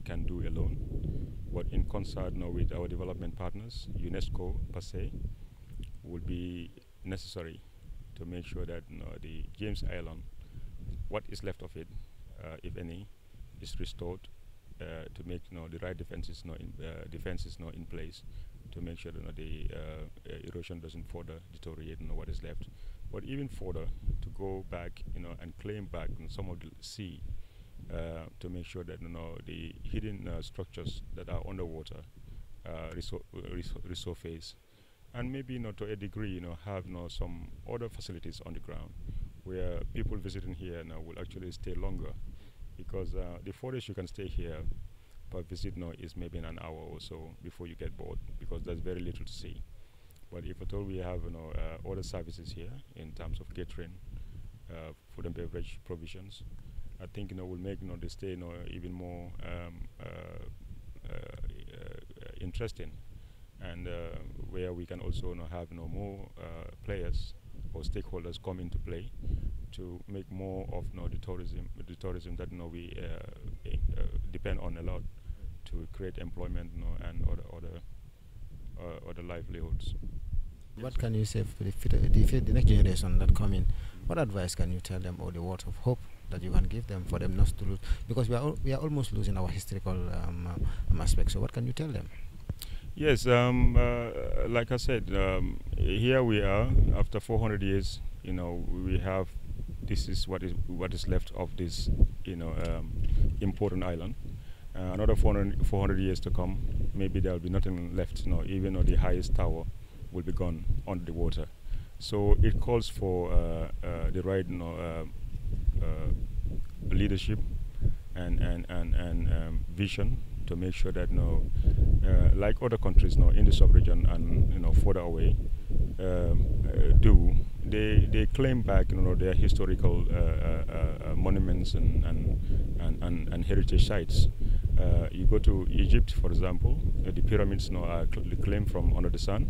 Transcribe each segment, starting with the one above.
can do alone, but in concert now with our development partners, UNESCO per se, will be necessary to make sure that the James Island, what is left of it, if any, is restored to make the right defenses in place to make sure that the erosion doesn't further deteriorate what is left. But even further, to go back and claim back some of the sea to make sure that the hidden structures that are underwater resurface, and maybe to a degree have some other facilities on the ground where people visiting here now will actually stay longer, because the furthest you can stay here per visit now is maybe in an hour or so before you get bored, because there's very little to see. But if at all we have other services here in terms of catering, food and beverage provisions, I think will make the stay even more interesting, and where we can also have more players or stakeholders come into play to make more of the tourism that we depend on a lot to create employment and other livelihoods. What can you say for the next generation that come in? What advice can you tell them, or the words of hope that you can give them for them not to lose? Because we are almost losing our historical aspect. So what can you tell them? Yes, like I said, here we are after 400 years. We have, this is what is left of this important island. Another 400 years to come, maybe there will be nothing left. Even the highest tower will be gone under the water. So it calls for the right leadership and vision to make sure that like other countries in the sub-region and further away do, they claim back their historical monuments and heritage sites. You go to Egypt, for example, the pyramids are claimed from under the sun.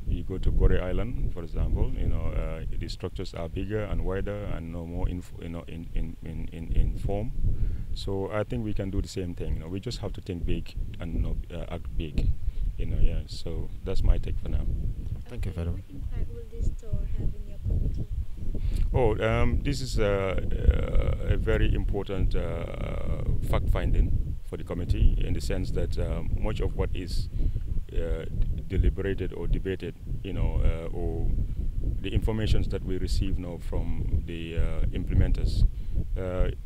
You go to Gorée Island, for example, the structures are bigger and wider and more in form. So I think we can do the same thing. We just have to think big and act big. Yeah. So that's my take for now. Thank you very much. What impact will this store have in your community? Oh, this is a very important fact-finding for the committee, in the sense that much of what is deliberated or debated, or the informations that we receive now from the implementers,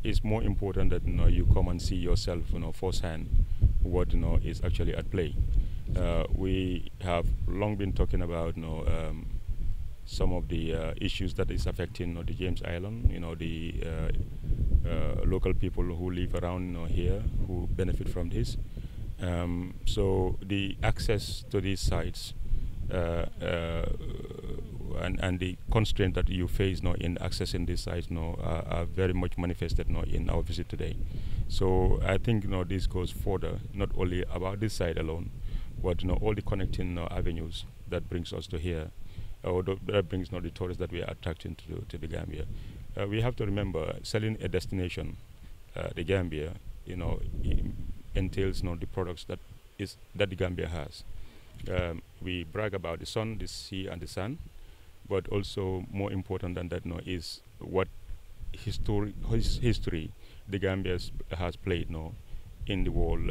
is more important that you come and see yourself, firsthand what is actually at play. We have long been talking about some of the issues that is affecting the James Island. The local people who live around here who benefit from this. So the access to these sites and the constraint that you face in accessing these sites are very much manifested in our visit today. So I think this goes further, not only about this site alone, but all the connecting avenues that brings us to here, or that brings the tourists that we are attracting to the Gambia. We have to remember, selling a destination, the Gambia, entails the products that the Gambia has. We brag about the sun, the sea, and the sun, but also more important than that is what history the Gambia has played in the world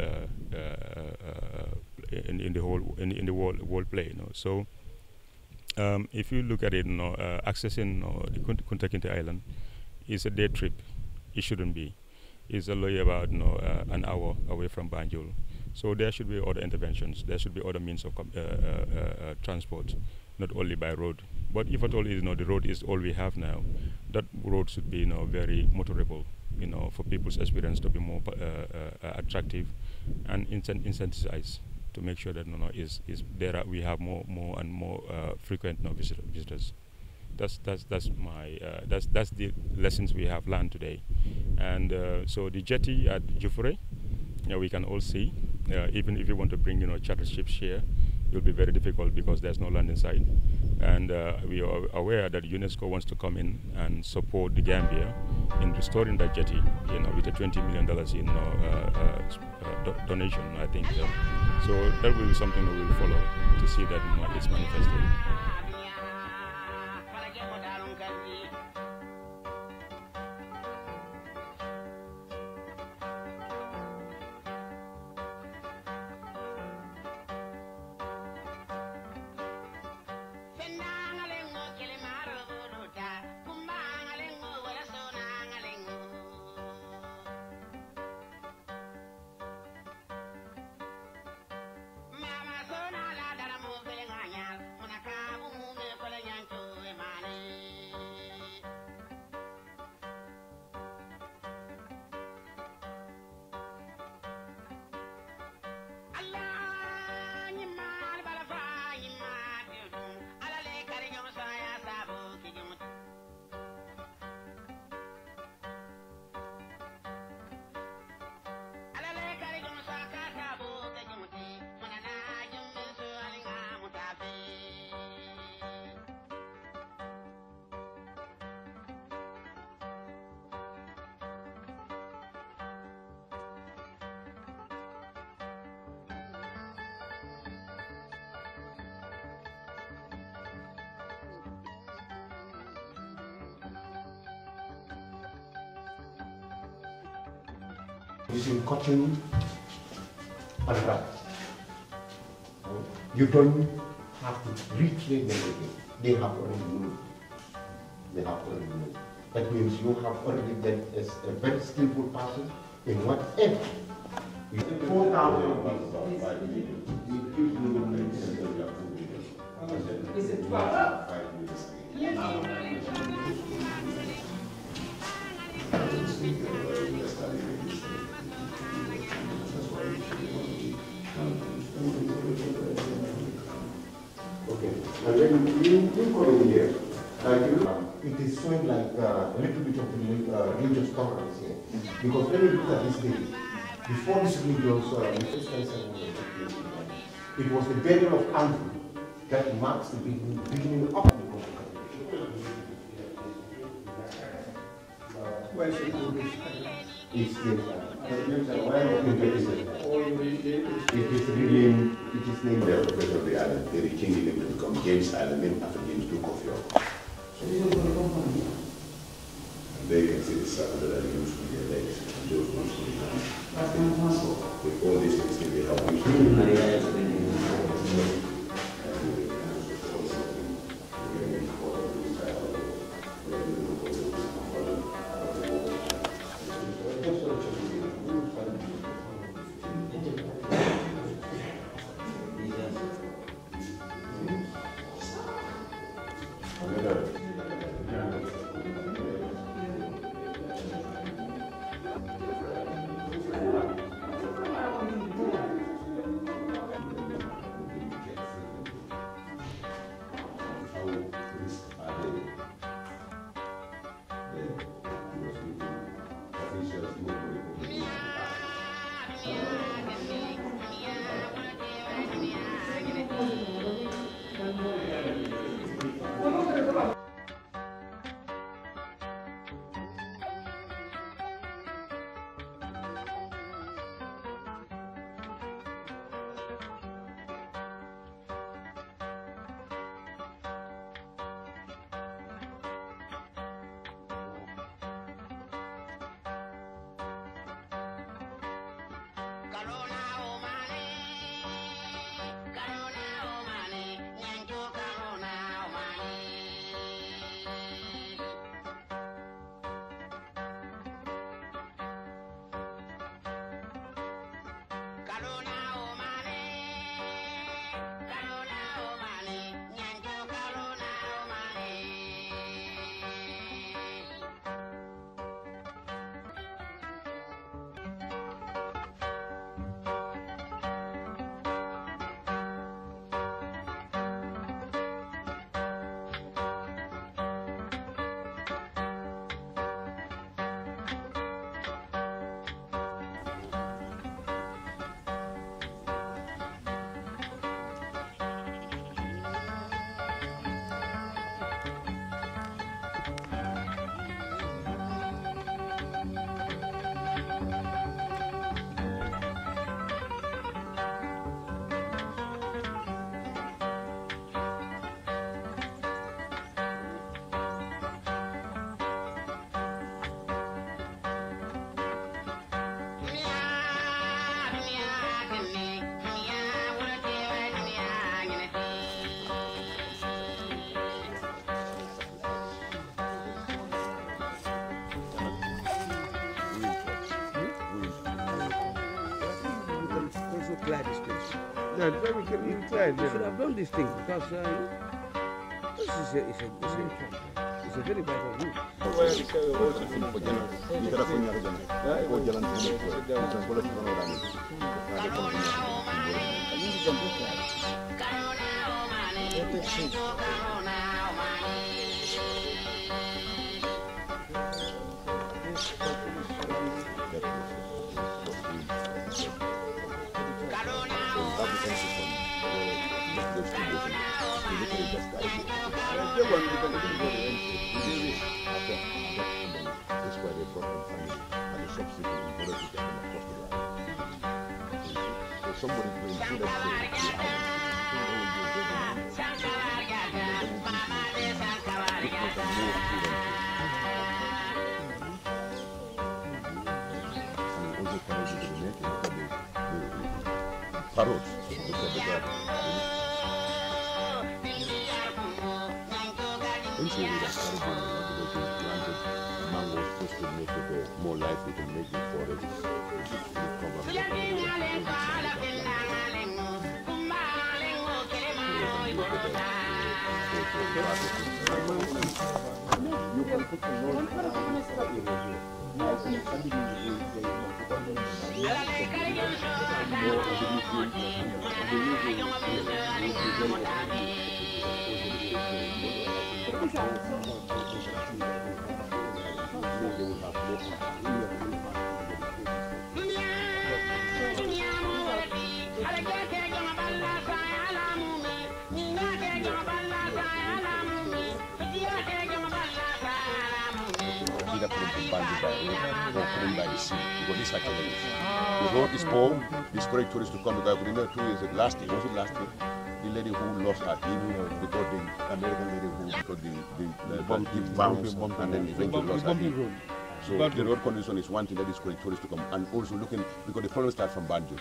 in the world play. So if you look at it, accessing the Kunta Kinte Island is a day trip. It shouldn't be. It's only about an hour away from Banjul. So there should be other interventions. There should be other means of transport, not only by road. But if at all the road is all we have now, that road should be very motorable, for people's experience to be more attractive and incentivized to make sure that we have more and more frequent visitors. That's the lessons we have learned today. And so the jetty at Jufure, we can all see. Even if you want to bring charter ships here, it will be very difficult because there's no landing site. And we are aware that UNESCO wants to come in and support the Gambia in restoring that jetty, with a $20 million donation, I think. So that will be something that we'll follow to see that it's manifested. Using cotton and wrap. You don't have to retrain them again. They have already moved. That means you have already been a very skillful person in whatever. You 4,000 Is it 12? Okay, and then you come in here, it is showing like a little bit of religious tolerance here. Because when you look at this day, before this religious, it was the burial of Andrew that marks the beginning of the Where is it? It's it is named the professor of the island. They changed it to become James Island, named after James Duke of York. There you can see the circle that I used for their legs, and those ones for the hands. With all these things, they help you. clear this place. Yeah, then we can try it. You should have done this thing because this is a very vital move. That's why they brought them family and the substitute in order to get them across the island. So somebody will do that to the island. Parrots. Mangoes just to make it more lively, to make the forest you can put the by the sea because it's actually the road is poor, discourage tourists to come to Guyana. 2 years last year, was it last year? The lady who lost her hip because the American lady who because the bounce and then eventually lost her hip. So the road condition is one thing that discourage tourists to come, and also looking because the problem starts from Banjul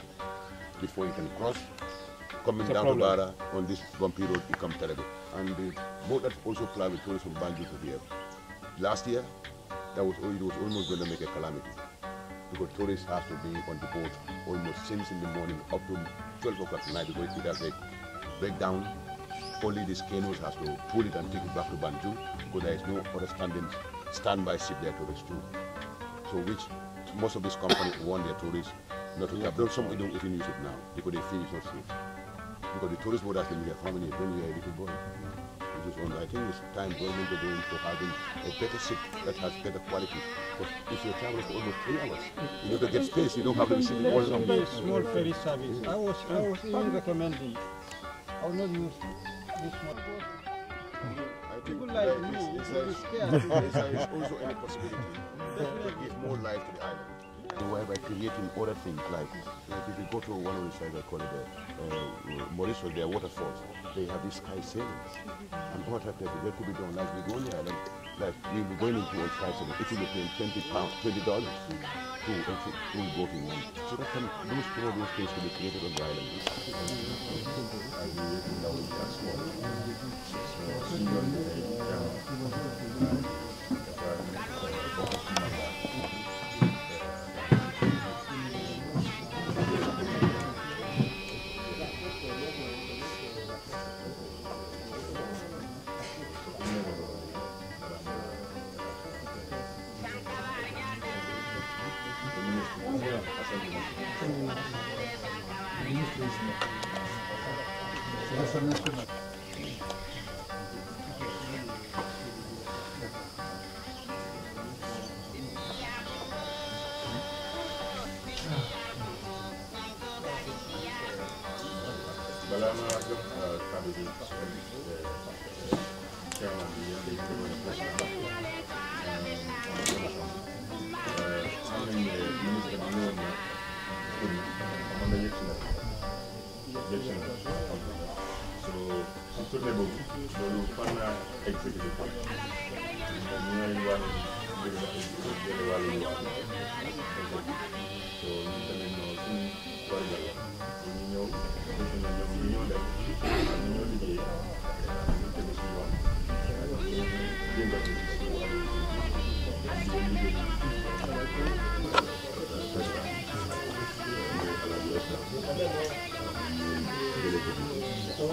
before you can cross. Coming down to Bara on this bumpy road becomes terrible, and the boat that also fly with tourists from Banjul to here. Last year, it was almost going to make a calamity because tourists have to be on the boat almost since in the morning up to 12 o'clock at night because it has a breakdown. Only these canoes has to pull it and take it back to Banjul because there is no other standby ship there to restore. So which most of these companies want their tourists not to have. Some don't even use it now because they feel it's not safe. Because the tourist boat has been here for how many years? When we are a little boy. I think it's time government to go into having a better ship that has better quality. Because if you're traveling for almost 3 hours, you know, to get space, you don't have to be sitting all around. Small ferry service. I was even recommending. I will not use this small boat. People like me will be scared. There is also any possibility to give more life to the island. By creating other things like if you go to one of the sites, I call it Mauritius, there are waterfalls. They have these sky sailings. And what type of that could be done? Like we go on the island, like we were going into a sky sailing. If you were paying $20 to go to one. So that can those things could be created on the island. No.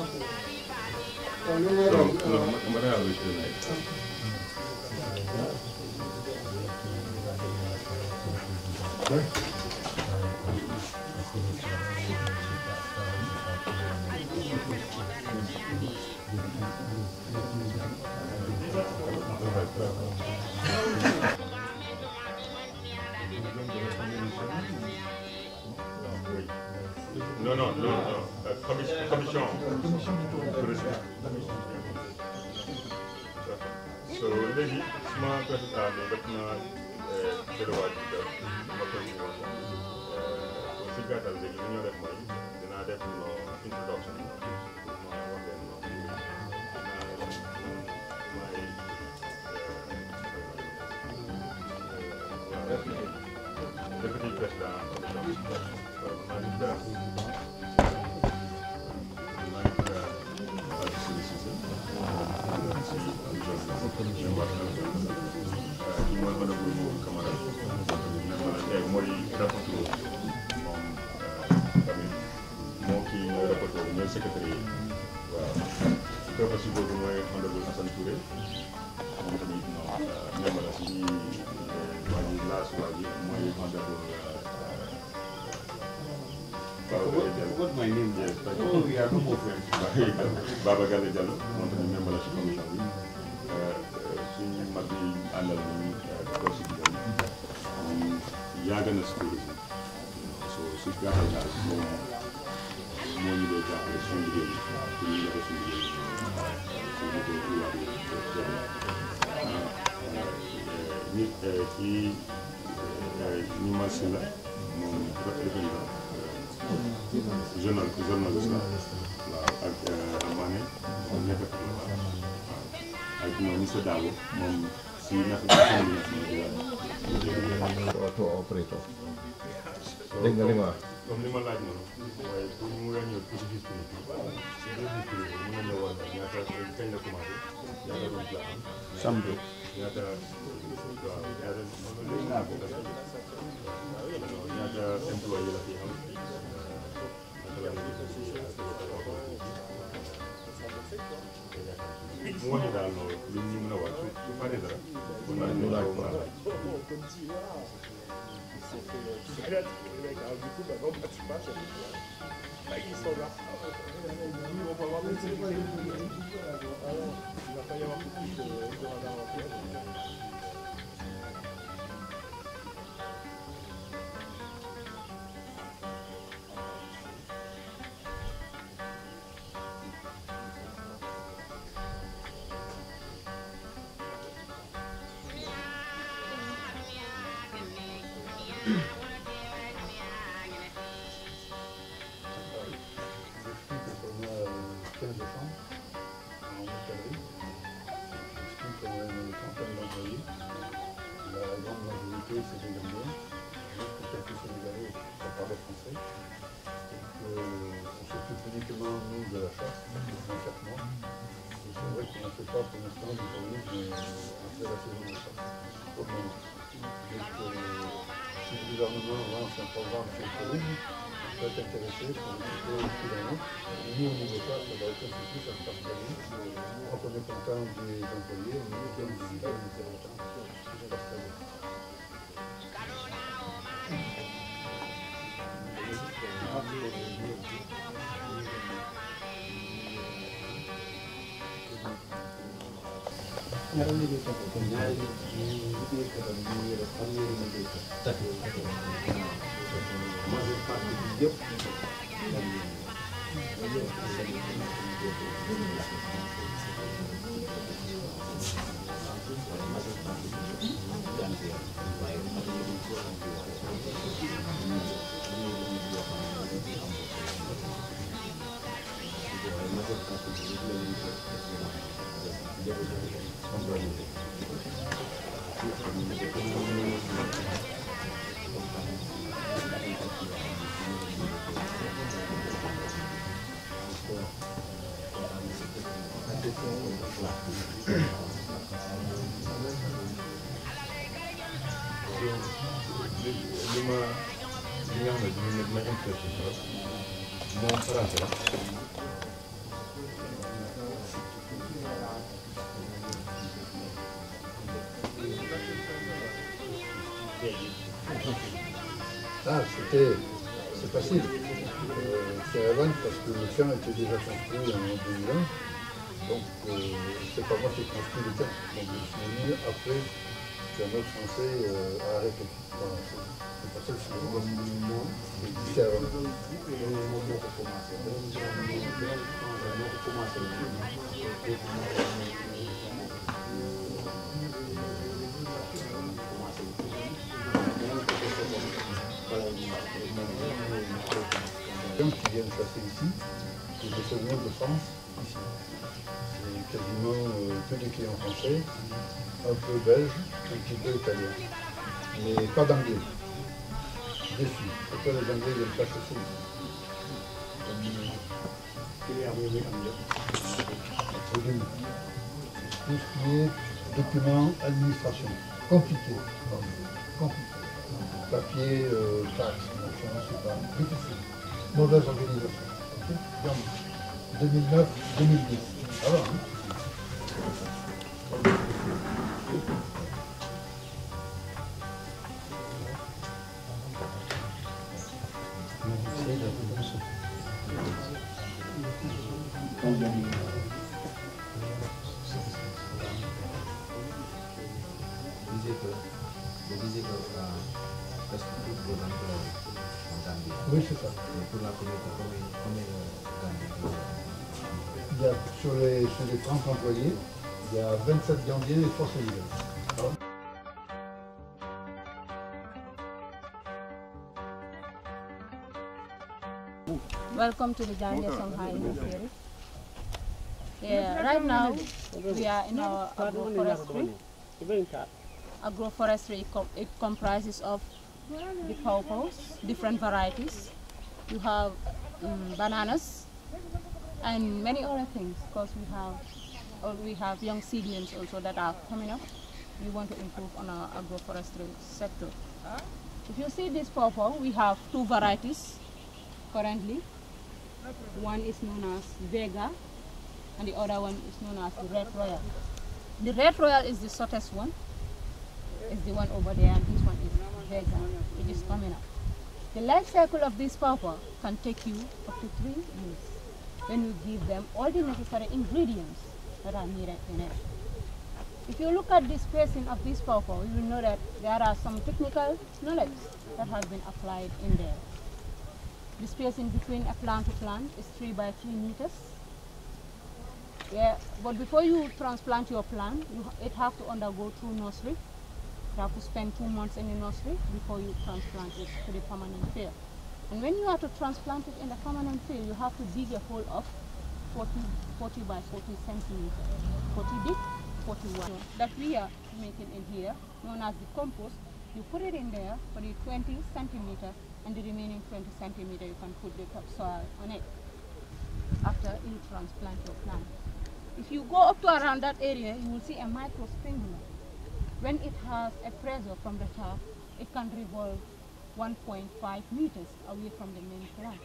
Commission. So, lady, small person, but not the word. So, got a lady, you know that money. Then I have no introduction. Deputy President secretary purpose boobu mooy honorable Assane Touré moom tamit membre la si waa ji laas waa ji mooy honorable What my name is? Oh, we are no more friends. Baba Galle Diallo moom tamit membre la si commission bi suñu mag yi àndal nañu projet bi yàgg na si tourisme so su gàttal daal moom moo ñu doon jàppale suñu liggéey pour ñu defee suñu liggéey suñu nit kii ñu marché la moom defe na journaliste la waaw ak Mané moom nekk waaw ak moom monsieur Dabo moom si auto operator. Dégg nga li ma wax. comme li ma laaj noonu waaye pour mu nga ñëw pour history si biir history bi mu nga ñëw woon ñaata kañ la commencé ñaata route la am Samedi. ñaata waaw ñaata employé la fi am naka la mu wax daal noonu lu ñu mën a wax su paree dara mën naa ñu laaj ko laaj Ah, c'est facile. C'est Evan parce que le tien était déjà construit en 2001. Donc, c'est pas moi qui ai construit le tien. Donc, je suis venu après qu'un autre Français a arrêté. Voilà, c'est pour ça que je suis venu. C'est Evan. Les gens qui viennent chasser ici, c'est des souvenirs de France, ici. C'est quasiment que des clients français, un peu belges, un petit peu italiens. Mais pas d'anglais. Déçus. Pourquoi les anglais viennent pas chasser ici? Absolument. Tout ce qui est documents, administration. Compliqué. Compliqué. Papier, taxes, machin, c'est pas difficile. Mauvaise organisation. Okay. 2009-2010. Alors, oui, c'est ça. Il y a, sur les 30 employés, il y a 27 gambiers et 3 sénégalais. Welcome to the Gambia Songhai series. Yeah, right now we are in our agroforestry. Agroforestry it comprises of the pawpaws, different varieties. You have bananas and many other things, because we have young seedlings also that are coming up. We want to improve on our agroforestry sector. If you see this pawpaw, we have 2 varieties currently. One is known as Vega and the other one is known as the Red Royal. The Red Royal is the shortest one. It's the one over there, and this one is Vega, which is coming up. The life cycle of this pawpaw can take you up to 3 years when you give them all the necessary ingredients that are needed in it. If you look at the spacing of this pawpaw, you will know that there are some technical knowledge that has been applied in there. The spacing between a plant to plant is 3 by 3 meters. Yeah, but before you transplant your plant, it have to undergo through nursery. You have to spend 2 months in the nursery before you transplant it to the permanent field. And when you are to transplant it in the permanent field, you have to dig a hole of 40 by 40 centimeters. 40 deep, 40 wide. That we are making in here, known as the compost, you put it in there for the 20 centimeters, and the remaining 20 centimeters you can put the topsoil on it after you transplant your plant. If you go up to around that area, you will see a micro sprinkler. When it has a pressure from the top, it can revolve 1.5 meters away from the main plant.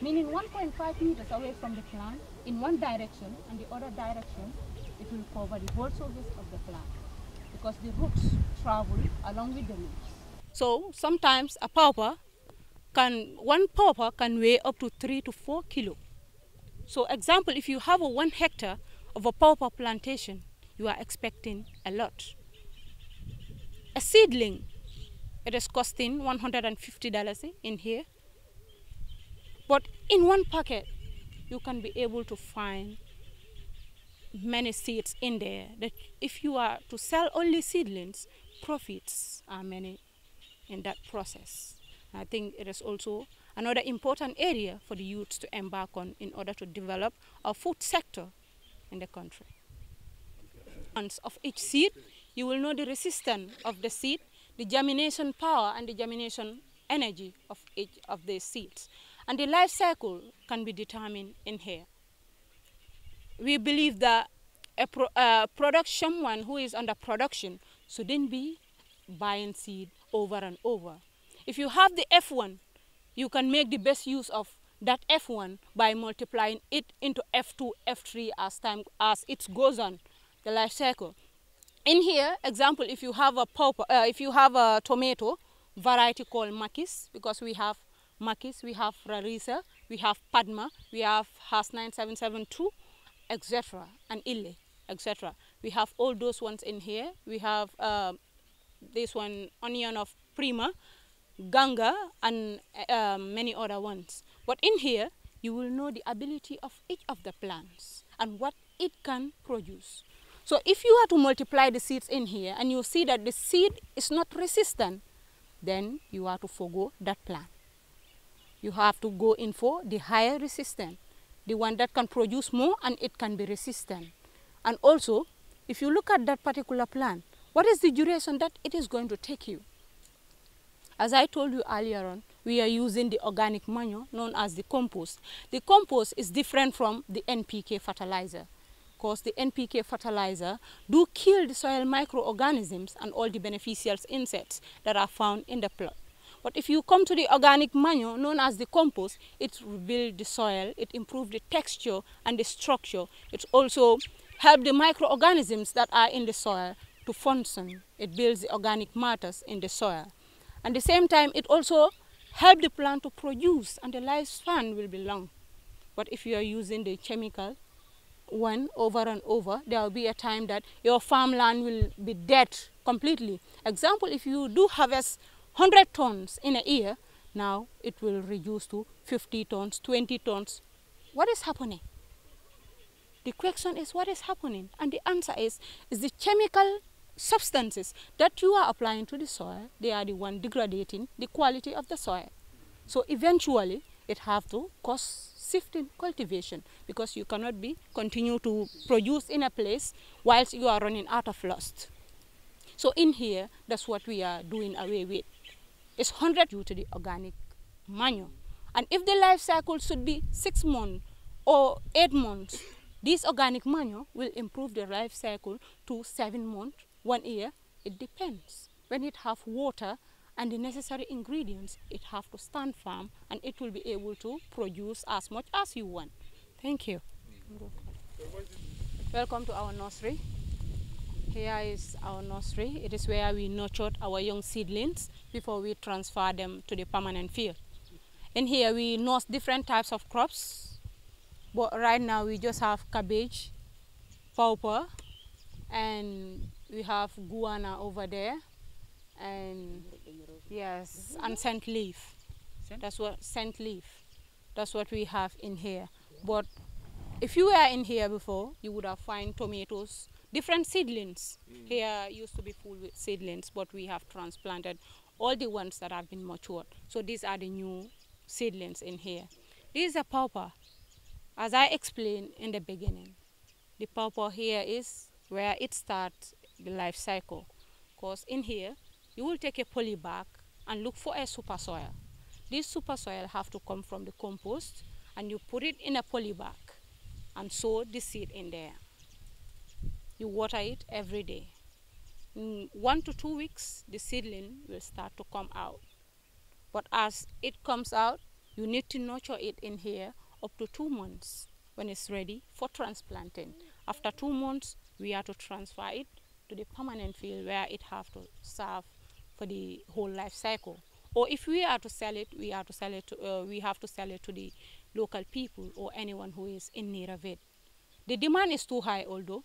Meaning 1.5 meters away from the plant in one direction, and the other direction, it will cover the whole surface of the plant, because the roots travel along with the leaves. So sometimes one pawpaw can weigh up to 3 to 4 kilos. So example, if you have 1 hectare of a pawpaw plantation, you are expecting a lot. A seedling, it is costing $150 in here. But in one packet, you can be able to find many seeds in there, that if you are to sell only seedlings, profits are many in that process. I think it is also another important area for the youths to embark on in order to develop our food sector in the country. Of each seed, you will know the resistance of the seed, the germination power and the germination energy of each of the seeds. And the life cycle can be determined in here. We believe that someone who is under production shouldn't be buying seed over and over. If you have the F1, you can make the best use of that F1 by multiplying it into F2, F3 as it goes on the life cycle. In here, example, if you have a tomato variety called Makis, because we have Makis, we have Rarisa, we have Padma, we have Has 9772, etc., and Ille, etc. We have all those ones in here. We have this one, onion of Prima, Ganga, and many other ones. But in here, you will know the ability of each of the plants and what it can produce. So if you are to multiply the seeds in here and you see that the seed is not resistant, then you are to forgo that plant. You have to go in for the higher resistant, the one that can produce more and it can be resistant. And also, if you look at that particular plant, what is the duration that it is going to take you? As I told you earlier on, we are using the organic manure known as the compost. The compost is different from the NPK fertilizer, because the NPK fertilizer do kill the soil microorganisms and all the beneficial insects that are found in the plot. But if you come to the organic manure known as the compost, it rebuilds the soil, it improves the texture and the structure. It also helps the microorganisms that are in the soil to function. It builds the organic matters in the soil. At the same time, it also helps the plant to produce, and the lifespan will be long. But if you are using the chemical one over and over, there will be a time that your farmland will be dead completely. Example, if you do harvest 100 tons in a year, now it will reduce to 50 tons, 20 tons. What is happening? The question is, what is happening? And the answer is the chemical substances that you are applying to the soil, they are the one degrading the quality of the soil. So eventually, it have to cause shifting cultivation, because you cannot continue to produce in a place whilst you are running out of lust. So in here, that's what we are doing away with. It's 100 due to the organic manure. And if the life cycle should be 6 months or 8 months, this organic manure will improve the life cycle to 7 months, 1 year. It depends. When it have water and the necessary ingredients, it have to stand firm and it will be able to produce as much as you want. Thank you. Welcome to our nursery. Here is our nursery. It is where we nurtured our young seedlings before we transfer them to the permanent field. In here we nurse different types of crops, but right now we just have cabbage, pawpaw, and we have guana over there, and yes, and scent leaf. That's what scent leaf. That's what we have in here. But if you were in here before, you would have found tomatoes, different seedlings. Here used to be full with seedlings, but we have transplanted all the ones that have been matured. So these are the new seedlings in here. This is a pawpaw. As I explained in the beginning, the pawpaw here is where it starts the life cycle. Because in here, you will take a poly bag and look for a super soil. This super soil have to come from the compost, and you put it in a poly bag and sow the seed in there. You water it every day. In 1 to 2 weeks, the seedling will start to come out. But as it comes out, you need to nurture it in here up to 2 months when it's ready for transplanting. After 2 months, we are to transfer it to the permanent field where it have to serve for the whole life cycle. Or if we are to sell it, we have to sell it to the local people or anyone who is in need of it. The demand is too high, although,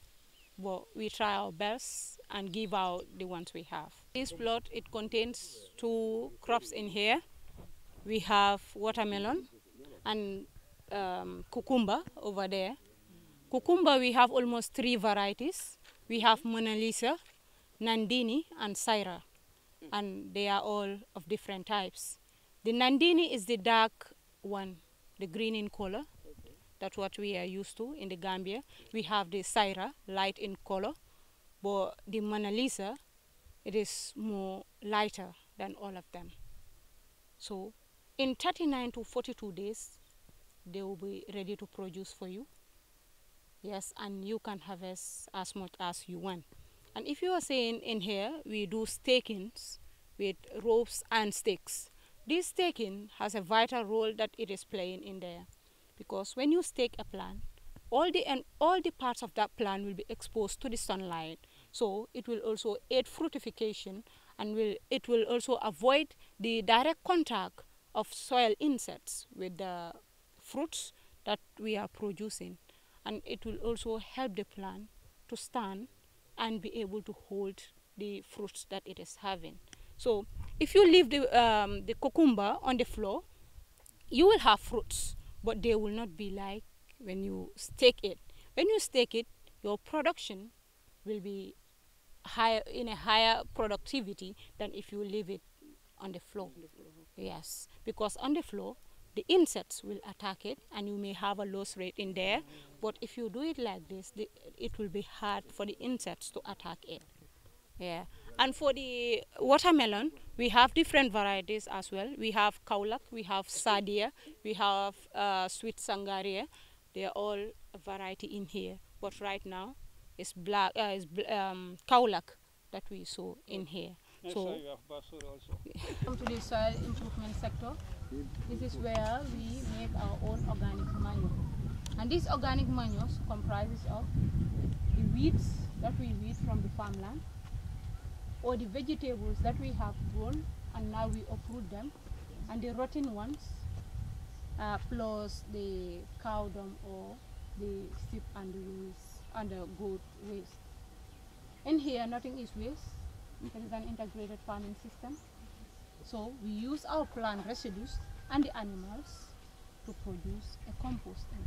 but we try our best and give out the ones we have. This plot, it contains 2 crops in here. We have watermelon and cucumber over there. Cucumber, we have almost 3 varieties. We have Mona Lisa, Nandini, and Syra, and they are all of different types. The Nandini is the dark one, the green in color. That's what we are used to in the Gambia. We have the Syra, light in color, but the Mona Lisa, it is more lighter than all of them. So in 39 to 42 days, they will be ready to produce for you. Yes, and you can harvest as much as you want. And if you are saying in here, we do stakings with ropes and sticks. this staking has a vital role that it is playing in there, because when you stake a plant, all the parts of that plant will be exposed to the sunlight. So it will also aid fruitification, and it will also avoid the direct contact of soil insects with the fruits that we are producing. And it will also help the plant to stand and be able to hold the fruits that it is having. So if you leave the cucumber on the floor, you will have fruits, but they will not be like when you stake it. When you stake it, your production will be in a higher productivity than if you leave it on the floor. Yes, because on the floor, the insects will attack it and you may have a loss rate in there. But if you do it like this, it will be hard for the insects to attack it. Yeah. And for the watermelon, we have different varieties as well. We have Kaulak, we have Sadia, we have Sweet Sangaria. They are all a variety in here. But right now, it's Kaulak that we saw in here. So you have Basur also. Come to the soil improvement sector. This is where we make our own organic manure. And this organic manure comprises of the weeds that we weed from the farmland, or the vegetables that we have grown and now we uproot them, and the rotten ones, plus the cow dung or the sheep and the waste and the goat waste. In here, nothing is waste. It is an integrated farming system. So we use our plant residues and the animals to produce a compost in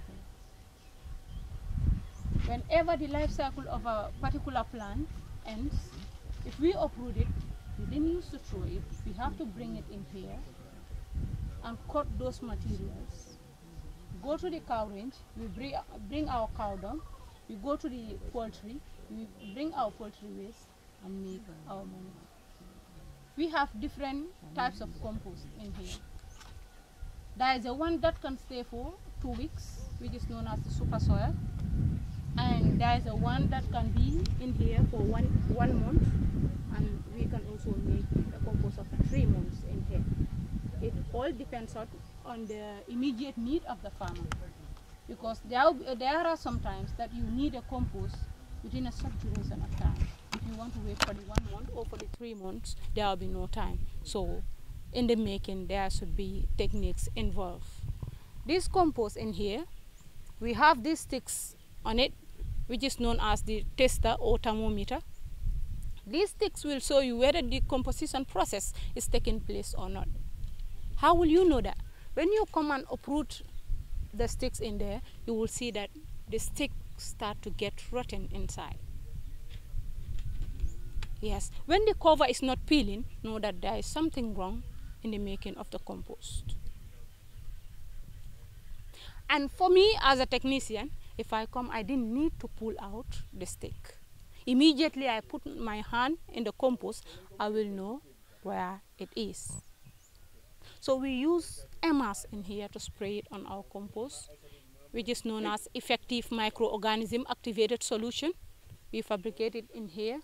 here. Whenever the life cycle of a particular plant ends, if we uproot it, we didn't use to throw it. We have to bring it in here and cut those materials. Go to the cow range, we bring our cow dung. We go to the poultry, we bring our poultry waste and make our manure. We have different types of compost in here. There is a one that can stay for 2 weeks, which is known as the super soil. And there is a one that can be in here for one month. And we can also make a compost of 3 months in here. It all depends on the immediate need of the farmer. Because there are some times that you need a compost within a short duration of time. If you want to wait for the 1 month or for the 3 months, there will be no time. So in the making, there should be techniques involved. This compost in here, we have these sticks on it, which is known as the tester or thermometer. These sticks will show you whether the decomposition process is taking place or not. How will you know that? When you come and uproot the sticks in there, you will see that the sticks start to get rotten inside. Yes, when the cover is not peeling, know that there is something wrong in the making of the compost. And for me as a technician, if I come, I didn't need to pull out the stick. Immediately I put my hand in the compost, I will know where it is. So we use EMAS in here to spray it on our compost, which is known as effective microorganism activated solution. We fabricate it in here.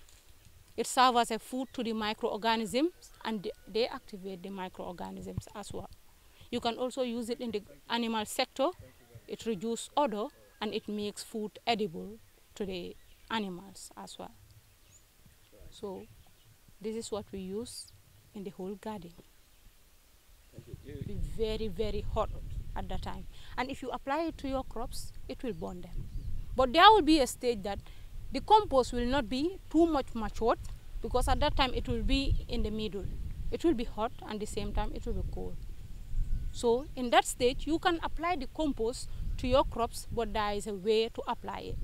It serves as a food to the microorganisms and they activate the microorganisms as well. You can also use it in the animal sector. It reduces odor and it makes food edible to the animals as well. So this is what we use in the whole garden. Be very, very hot at that time. And if you apply it to your crops, it will burn them. But there will be a stage that the compost will not be too much matured, because at that time it will be in the middle. It will be hot and at the same time it will be cold. So in that stage, you can apply the compost to your crops, but there is a way to apply it.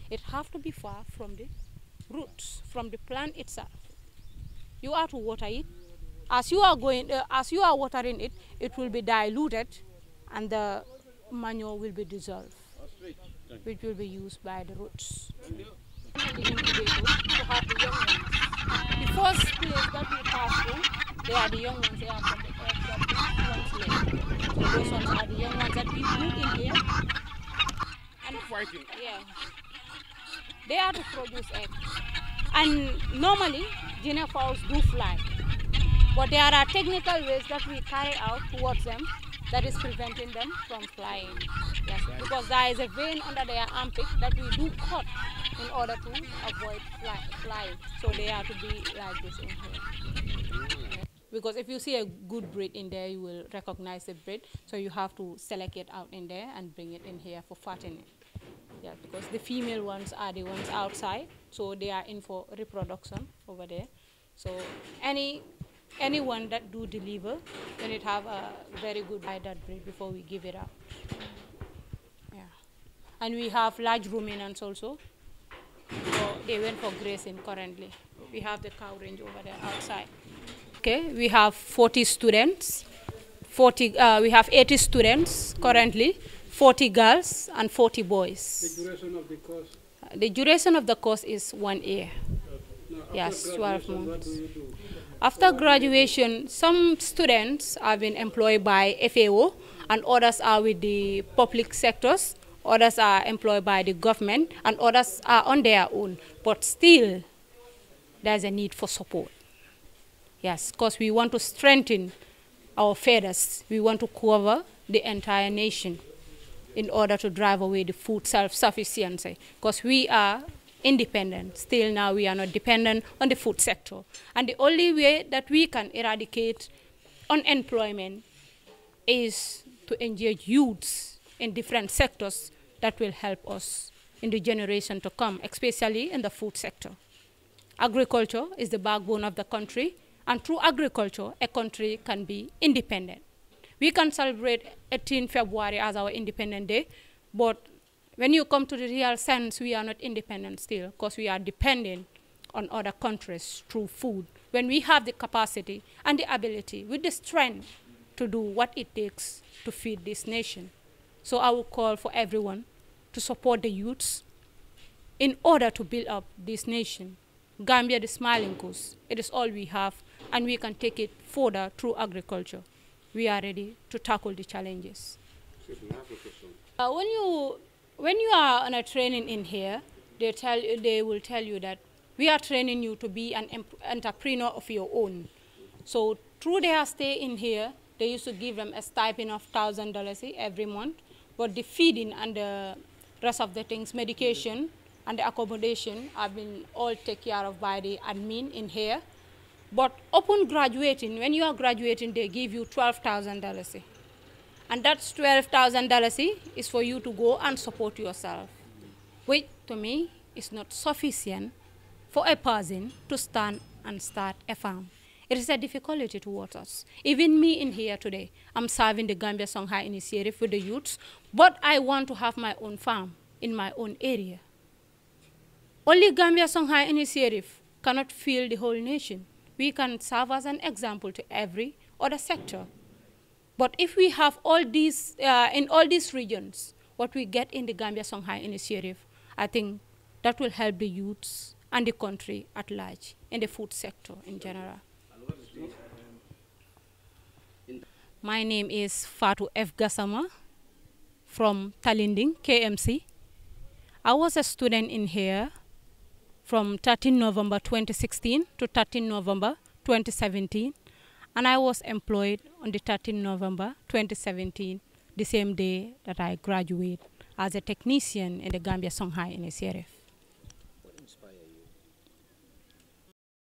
It has to be far from the roots, from the plant itself. You are to water it. As you are watering it, it will be diluted and the manure will be dissolved, which will be used by the roots. The incubator to have the young ones. The first place that we pass through, they are the young ones. They are from the eggs that we once laid. So those ones are the young ones that we put in here. And fighting. Yeah. They are to produce eggs. And normally, guinea fowls do fly. But there are technical ways that we carry out towards them that is preventing them from flying. Yes, because there is a vein under their armpit that we do cut in order to avoid flying. So they have to be like this in here. Because if you see a good breed in there, you will recognize the breed. So you have to select it out in there and bring it in here for fattening. Yeah, because the female ones are the ones outside, so they are in for reproduction over there. So anyone that do deliver, then it have a very good hide that breed before we give it up. Yeah, and we have large ruminants also. So they went for grazing currently. We have the cow range over there outside. Okay, we have 40 students. We have 80 students currently. 40 girls and 40 boys. The duration of the course? The duration of the course is 1 year. No, yes, 12 months. What do you do? After graduation, some students have been employed by FAO and others are with the public sectors, others are employed by the government and others are on their own. But still, there's a need for support. Yes, because we want to strengthen our feathers. We want to cover the entire nation in order to drive away the food self-sufficiency, because we are independent. Still now we are not dependent on the food sector. And the only way that we can eradicate unemployment is to engage youths in different sectors that will help us in the generation to come, especially in the food sector. Agriculture is the backbone of the country, and through agriculture, a country can be independent. We can celebrate 18 February as our Independence Day, but when you come to the real sense, we are not independent still, because we are dependent on other countries through food. When we have the capacity and the ability, with the strength to do what it takes to feed this nation. So I will call for everyone to support the youths in order to build up this nation. Gambia, the smiling coast, it is all we have, and we can take it further through agriculture. We are ready to tackle the challenges. When you are on a training in here, they will tell you that we are training you to be an entrepreneur of your own. So through their stay in here, they used to give them a stipend of $1,000 every month, but the feeding and the rest of the things, medication and the accommodation, have been all taken care of by the admin in here. But upon graduating, when you are graduating, they give you $12,000. And that's $12,000 is for you to go and support yourself, which to me is not sufficient for a person to stand and start a farm. It is a difficulty towards us. Even me in here today, I'm serving the Gambia Songhai Initiative with the youths, but I want to have my own farm in my own area. Only Gambia Songhai Initiative cannot fill the whole nation. We can serve as an example to every other sector. But if we have all these, in all these regions, what we get in the Gambia Songhai Initiative, I think that will help the youths and the country at large, in the food sector in general. My name is Fatou F. Gassama from Talinding, KMC. I was a student in here from 13 November 2016 to 13 November 2017, and I was employed on the 13 November 2017, the same day that I graduated as a technician in the Gambia Songhai Initiative.